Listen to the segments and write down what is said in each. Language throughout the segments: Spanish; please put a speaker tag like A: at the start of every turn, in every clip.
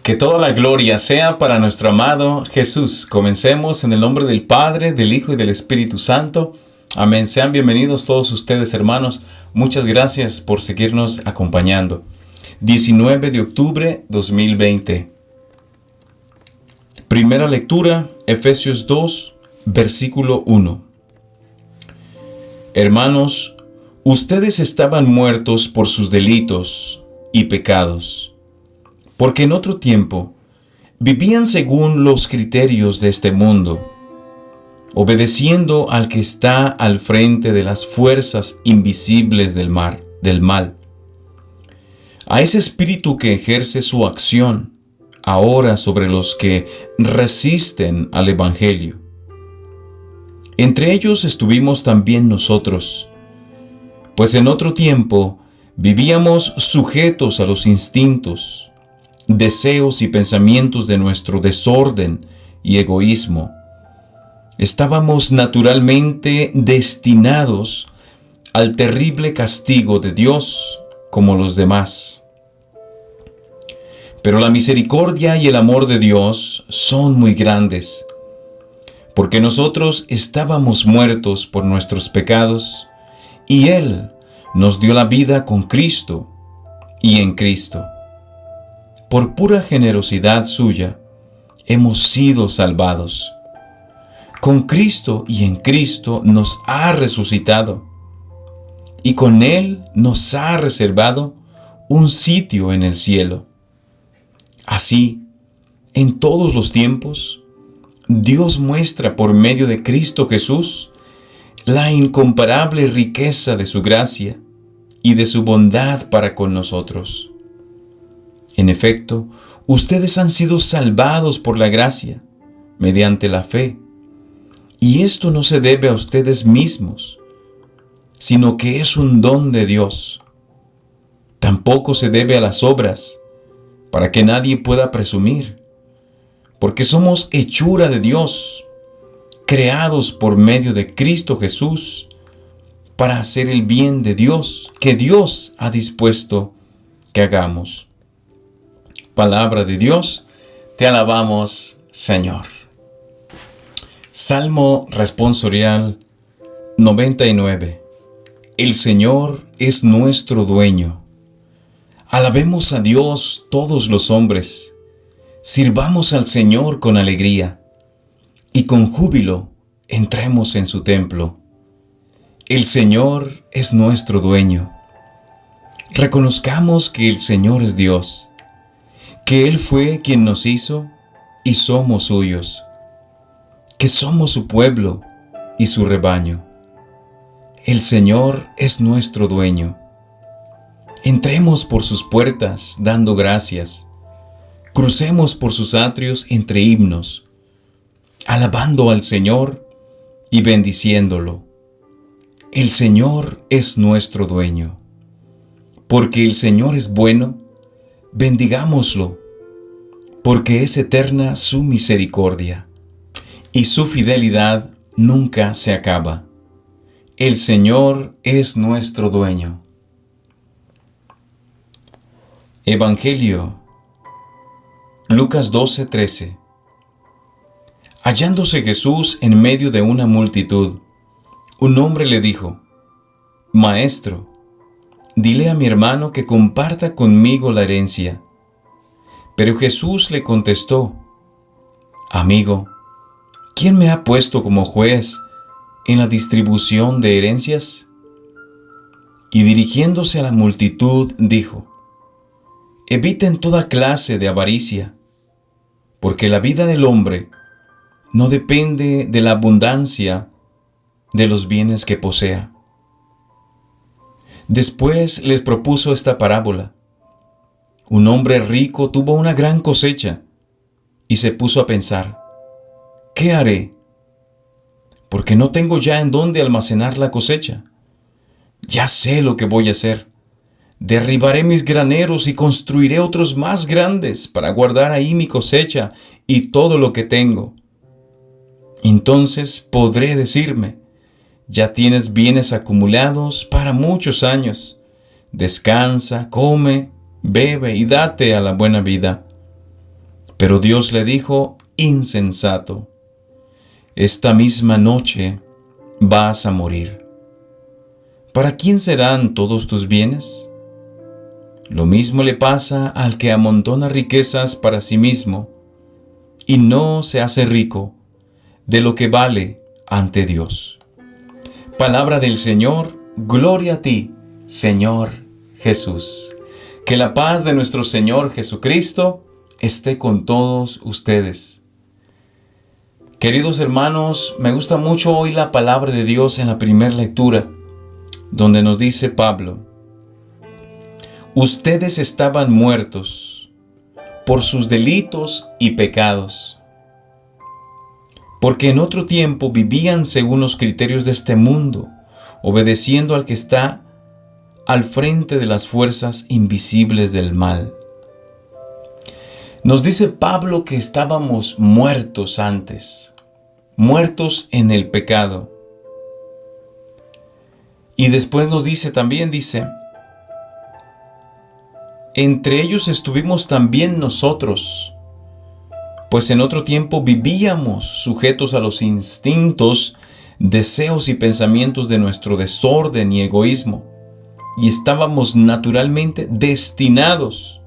A: Que toda la gloria sea para nuestro amado Jesús. Comencemos en el nombre del Padre, del Hijo y del Espíritu Santo. Amén. Sean bienvenidos todos ustedes, hermanos. Muchas gracias por seguirnos acompañando. 19 de octubre 2020. Primera lectura, Efesios 2, versículo 1. Hermanos, ustedes estaban muertos por sus delitos y pecados, porque en otro tiempo vivían según los criterios de este mundo, obedeciendo al que está al frente de las fuerzas invisibles del mal, a ese espíritu que ejerce su acción ahora sobre los que resisten al Evangelio. Entre ellos estuvimos también nosotros, pues en otro tiempo vivíamos sujetos a los instintos, deseos y pensamientos de nuestro desorden y egoísmo. Estábamos naturalmente destinados al terrible castigo de Dios como los demás. Pero la misericordia y el amor de Dios son muy grandes, porque nosotros estábamos muertos por nuestros pecados, y Él nos dio la vida con Cristo y en Cristo. Por pura generosidad suya, hemos sido salvados. Con Cristo y en Cristo nos ha resucitado, y con Él nos ha reservado un sitio en el cielo. Así, en todos los tiempos, Dios muestra por medio de Cristo Jesús la incomparable riqueza de su gracia y de su bondad para con nosotros. En efecto, ustedes han sido salvados por la gracia, mediante la fe. Y esto no se debe a ustedes mismos, sino que es un don de Dios. Tampoco se debe a las obras, para que nadie pueda presumir, porque somos hechura de Dios, creados por medio de Cristo Jesús, para hacer el bien de Dios, que Dios ha dispuesto que hagamos. Palabra de Dios, te alabamos, Señor. Salmo responsorial 99. El Señor es nuestro dueño. Alabemos a Dios todos los hombres. Sirvamos al Señor con alegría y con júbilo entremos en su templo. El Señor es nuestro dueño. Reconozcamos que el Señor es Dios, que Él fue quien nos hizo y somos suyos, que somos su pueblo y su rebaño. El Señor es nuestro dueño. Entremos por sus puertas dando gracias. Crucemos por sus atrios entre himnos, alabando al Señor y bendiciéndolo. El Señor es nuestro dueño. Porque el Señor es bueno, bendigámoslo, porque es eterna su misericordia, y su fidelidad nunca se acaba. El Señor es nuestro dueño. Evangelio, Lucas 12:13. Hallándose Jesús en medio de una multitud, un hombre le dijo: Maestro, dile a mi hermano que comparta conmigo la herencia. Pero Jesús le contestó: Amigo, ¿quién me ha puesto como juez en la distribución de herencias? Y dirigiéndose a la multitud, dijo: Eviten toda clase de avaricia, porque la vida del hombre no depende de la abundancia de los bienes que posea. Después les propuso esta parábola. Un hombre rico tuvo una gran cosecha y se puso a pensar: ¿qué haré? Porque no tengo ya en dónde almacenar la cosecha. Ya sé lo que voy a hacer. Derribaré mis graneros y construiré otros más grandes para guardar ahí mi cosecha y todo lo que tengo. Entonces podré decirme: ya tienes bienes acumulados para muchos años. Descansa, come, bebe y date a la buena vida. Pero Dios le dijo: insensato, esta misma noche vas a morir. ¿Para quién serán todos tus bienes? Lo mismo le pasa al que amontona riquezas para sí mismo y no se hace rico de lo que vale ante Dios. Palabra del Señor, gloria a ti, Señor Jesús. Que la paz de nuestro Señor Jesucristo esté con todos ustedes. Queridos hermanos, me gusta mucho hoy la palabra de Dios en la primera lectura, donde nos dice Pablo: ustedes estaban muertos por sus delitos y pecados, porque en otro tiempo vivían según los criterios de este mundo, obedeciendo al que está al frente de las fuerzas invisibles del mal. Nos dice Pablo que estábamos muertos antes, muertos en el pecado. Y después nos dice también, entre ellos estuvimos también nosotros, pues en otro tiempo vivíamos sujetos a los instintos, deseos y pensamientos de nuestro desorden y egoísmo, y estábamos naturalmente destinados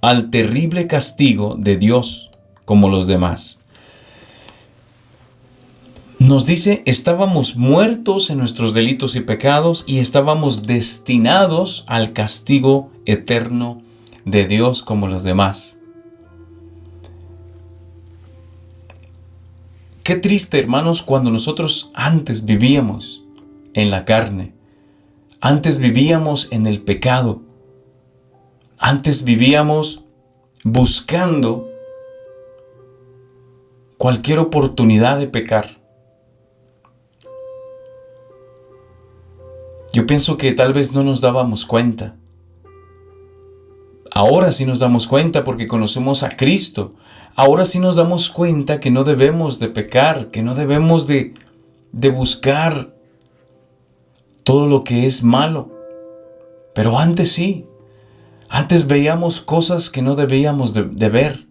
A: al terrible castigo de Dios como los demás. Nos dice, estábamos muertos en nuestros delitos y pecados y estábamos destinados al castigo eterno de Dios como los demás. Qué triste, hermanos, cuando nosotros antes vivíamos en la carne, antes vivíamos en el pecado, antes vivíamos buscando cualquier oportunidad de pecar. Yo pienso que tal vez no nos dábamos cuenta. Ahora sí nos damos cuenta porque conocemos a Cristo. Ahora sí nos damos cuenta que no debemos de pecar, que no debemos de buscar todo lo que es malo. Pero antes sí. Antes veíamos cosas que no debíamos de ver.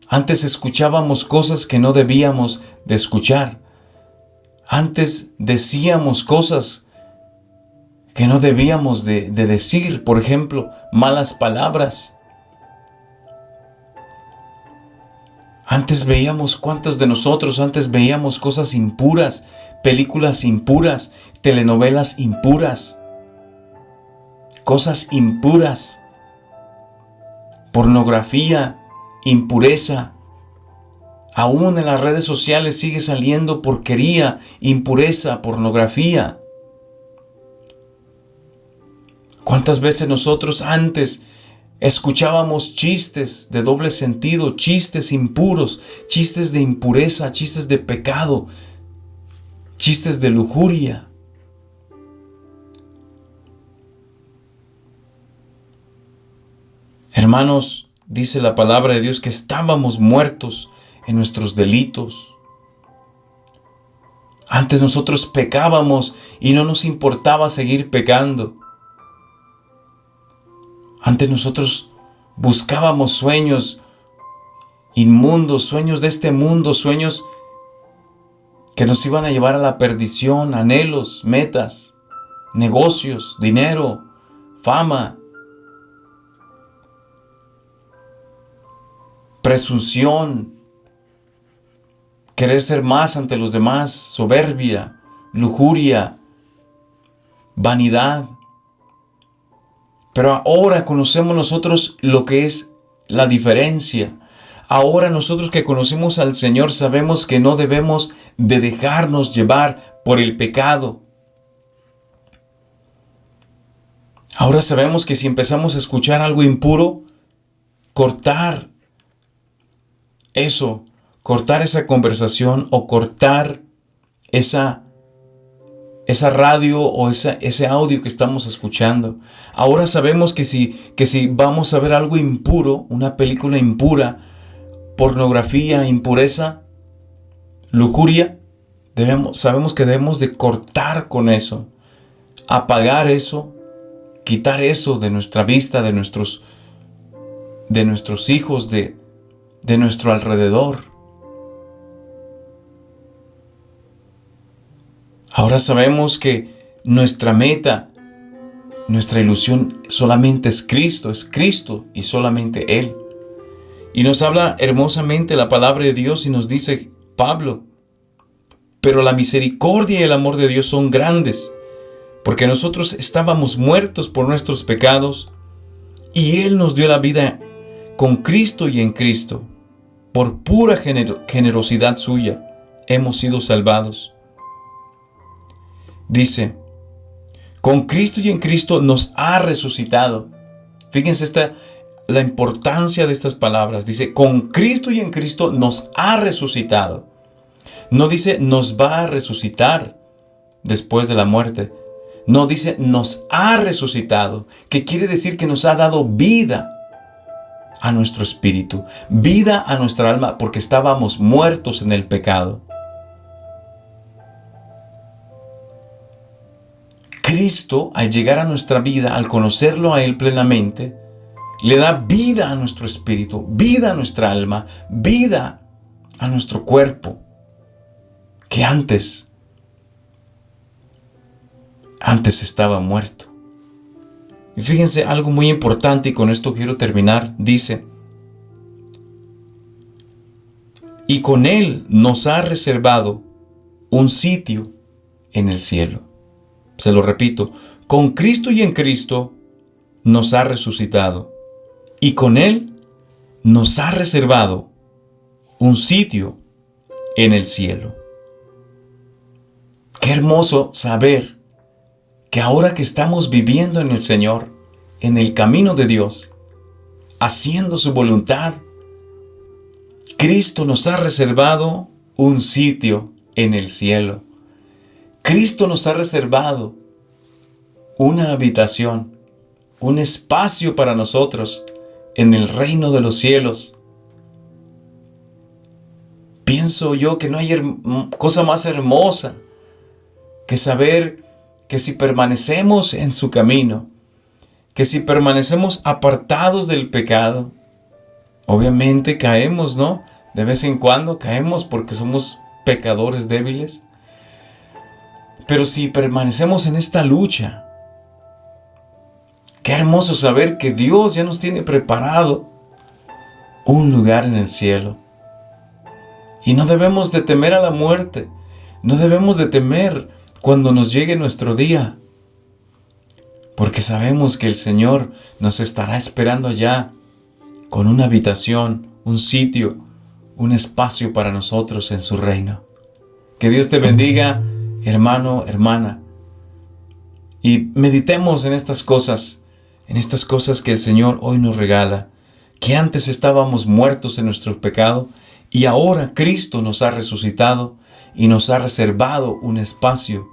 A: Antes escuchábamos cosas que no debíamos de escuchar. Antes decíamos cosas que no debíamos de decir. Por ejemplo, malas palabras. Antes veíamos, ¿cuántos de nosotros antes veíamos cosas impuras, películas impuras, telenovelas impuras, cosas impuras? Pornografía, impureza. Aún en las redes sociales sigue saliendo porquería, impureza, pornografía. ¿Cuántas veces nosotros antes escuchábamos chistes de doble sentido, chistes impuros, chistes de impureza, chistes de pecado, chistes de lujuria? Hermanos, dice la palabra de Dios que estábamos muertos en nuestros delitos. Antes nosotros pecábamos y no nos importaba seguir pecando. Antes nosotros buscábamos sueños inmundos, sueños de este mundo, sueños que nos iban a llevar a la perdición, anhelos, metas, negocios, dinero, fama, presunción, querer ser más ante los demás, soberbia, lujuria, vanidad. Pero ahora conocemos nosotros lo que es la diferencia. Ahora nosotros que conocemos al Señor sabemos que no debemos de dejarnos llevar por el pecado. Ahora sabemos que si empezamos a escuchar algo impuro, cortar eso, cortar esa conversación o cortar esa radio o ese audio que estamos escuchando. Ahora sabemos que si vamos a ver algo impuro, una película impura, pornografía, impureza, lujuria, sabemos que debemos de cortar con eso, apagar eso, quitar eso de nuestra vista, de nuestros hijos, de de nuestro alrededor. Ahora sabemos que nuestra meta, nuestra ilusión solamente es Cristo y solamente Él. Y nos habla hermosamente la palabra de Dios y nos dice Pablo: pero la misericordia y el amor de Dios son grandes, porque nosotros estábamos muertos por nuestros pecados, y Él nos dio la vida con Cristo y en Cristo. Por pura generosidad suya hemos sido salvados. Dice, con Cristo y en Cristo nos ha resucitado. Fíjense la importancia de estas palabras. Dice, con Cristo y en Cristo nos ha resucitado. No dice nos va a resucitar después de la muerte. No, dice nos ha resucitado, que quiere decir que nos ha dado vida a nuestro espíritu, vida a nuestra alma, porque estábamos muertos en el pecado. Cristo, al llegar a nuestra vida, al conocerlo a Él plenamente, le da vida a nuestro espíritu, vida a nuestra alma, vida a nuestro cuerpo, que antes estaba muerto. Y fíjense algo muy importante, y con esto quiero terminar. Dice, y con Él nos ha reservado un sitio en el cielo. Se lo repito, con Cristo y en Cristo nos ha resucitado, y con Él nos ha reservado un sitio en el cielo. Qué hermoso saber que ahora que estamos viviendo en el Señor, en el camino de Dios, haciendo su voluntad, Cristo nos ha reservado un sitio en el cielo. Cristo nos ha reservado una habitación, un espacio para nosotros en el reino de los cielos. Pienso yo que no hay cosa más hermosa que saber que si permanecemos en su camino, que si permanecemos apartados del pecado, obviamente caemos, ¿no? De vez en cuando caemos porque somos pecadores débiles. Pero si permanecemos en esta lucha, qué hermoso saber que Dios ya nos tiene preparado un lugar en el cielo. Y no debemos de temer a la muerte, no debemos de temer cuando nos llegue nuestro día, porque sabemos que el Señor nos estará esperando allá con una habitación, un sitio, un espacio para nosotros en su reino. Que Dios te bendiga, hermano, hermana, y meditemos en estas cosas que el Señor hoy nos regala, que antes estábamos muertos en nuestro pecado y ahora Cristo nos ha resucitado y nos ha reservado un espacio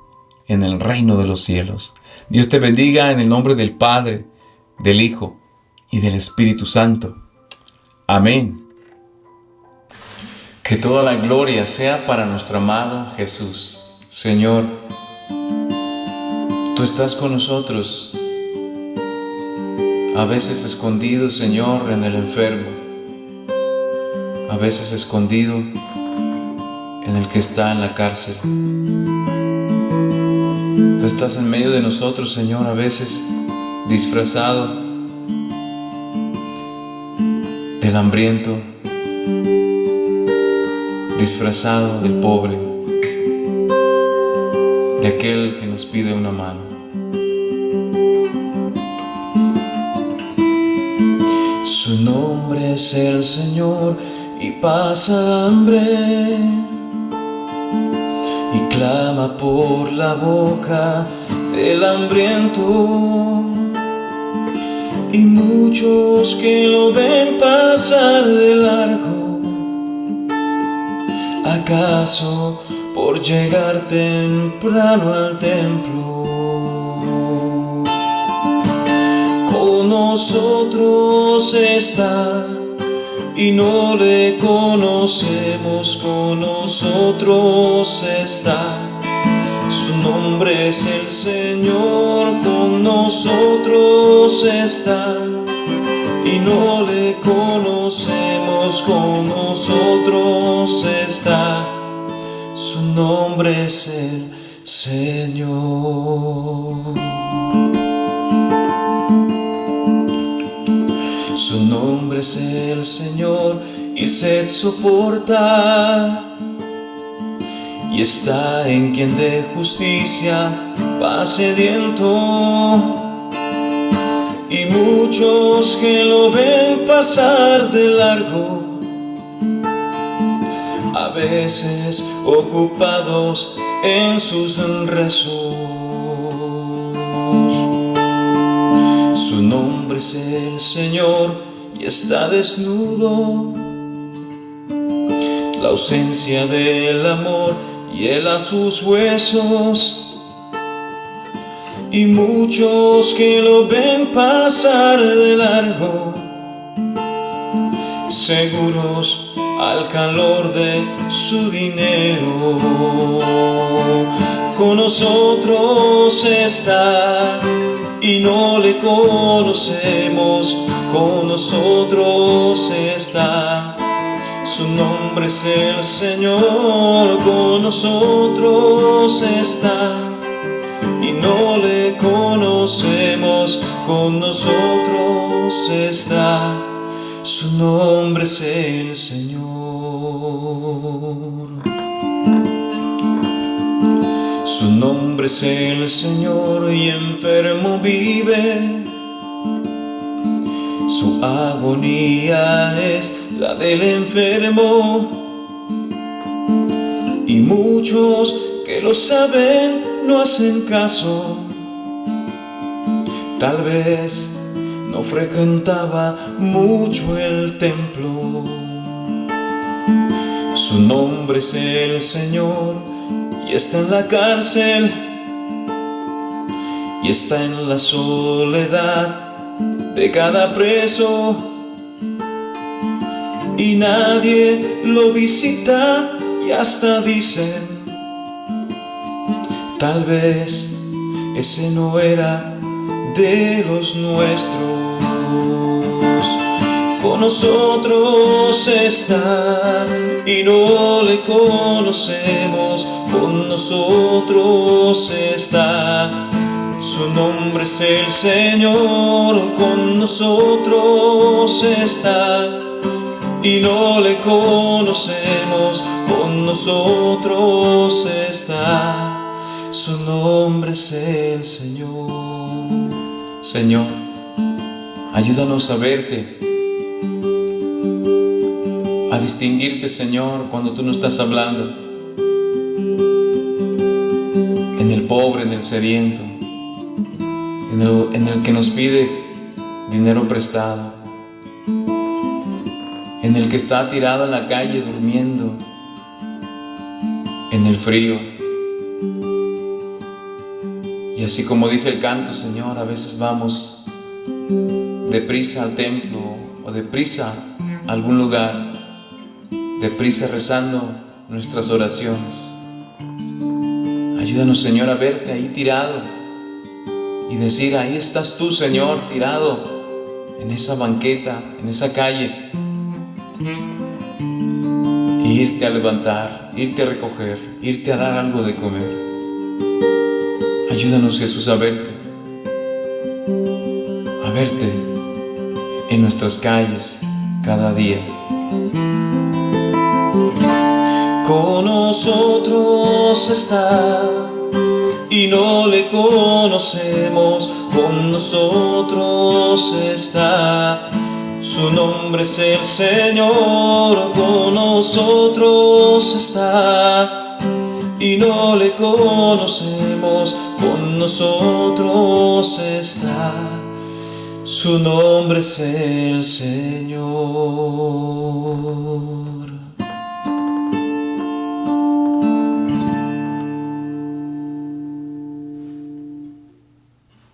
A: en el reino de los cielos. Dios te bendiga en el nombre del Padre, del Hijo y del Espíritu Santo. Amén. Que toda la gloria sea para nuestro amado Jesús. Señor, Tú estás con nosotros, a veces escondido, Señor, en el enfermo, a veces escondido en el que está en la cárcel. Tú estás en medio de nosotros, Señor, a veces disfrazado del hambriento, disfrazado del pobre, de aquel que nos pide una mano. Su nombre es el Señor y pasa hambre y clama por la boca del hambriento, y muchos que lo ven pasar de largo, ¿acaso por llegar temprano al templo? Con nosotros está y no le conocemos, con nosotros está. Su nombre es el Señor, con nosotros está y no le conocemos. conocemos, con nosotros está. Su nombre es el Señor. Su nombre es el Señor y sed soporta. Y está en quien de justicia va sediento. Y muchos que lo ven pasar de largo, a veces ocupados en sus rezos. Su nombre es el Señor y está desnudo. La ausencia del amor hiela sus huesos. Y muchos que lo ven pasar de largo, seguros al calor de su dinero. Con nosotros está y no le conocemos, con nosotros está. Su nombre es el Señor, con nosotros está. Y no le conocemos, con nosotros está. Su nombre es el Señor. Su nombre es el Señor y enfermo vive. Su agonía es la del enfermo. Y muchos que lo saben no hacen caso. Tal vez no frecuentaba mucho el templo. Su nombre es el Señor y está en la cárcel. Y está en la soledad de cada preso. Y nadie lo visita y hasta dicen: tal vez ese no era de los nuestros. Con nosotros está y no le conocemos, con nosotros está. Su nombre es el Señor, con nosotros está. Y no le conocemos, con nosotros está. Su nombre es el Señor. Señor, ayúdanos a verte, a distinguirte, Señor, cuando tú no estás hablando. En el pobre, en el sediento, en el que nos pide dinero prestado, en el que está tirado en la calle durmiendo, en el frío. Y así como dice el canto, Señor, a veces vamos deprisa al templo o deprisa a algún lugar, deprisa rezando nuestras oraciones. Ayúdanos, Señor, a verte ahí tirado y decir: ahí estás tú, Señor, tirado en esa banqueta, en esa calle. Y irte a levantar, irte a recoger, irte a dar algo de comer. Ayúdanos, Jesús, a verte en nuestras calles cada día. Con nosotros está y no le conocemos, con nosotros está. Su nombre es el Señor, con nosotros está. Y no le conocemos, con nosotros está. Su nombre es el Señor.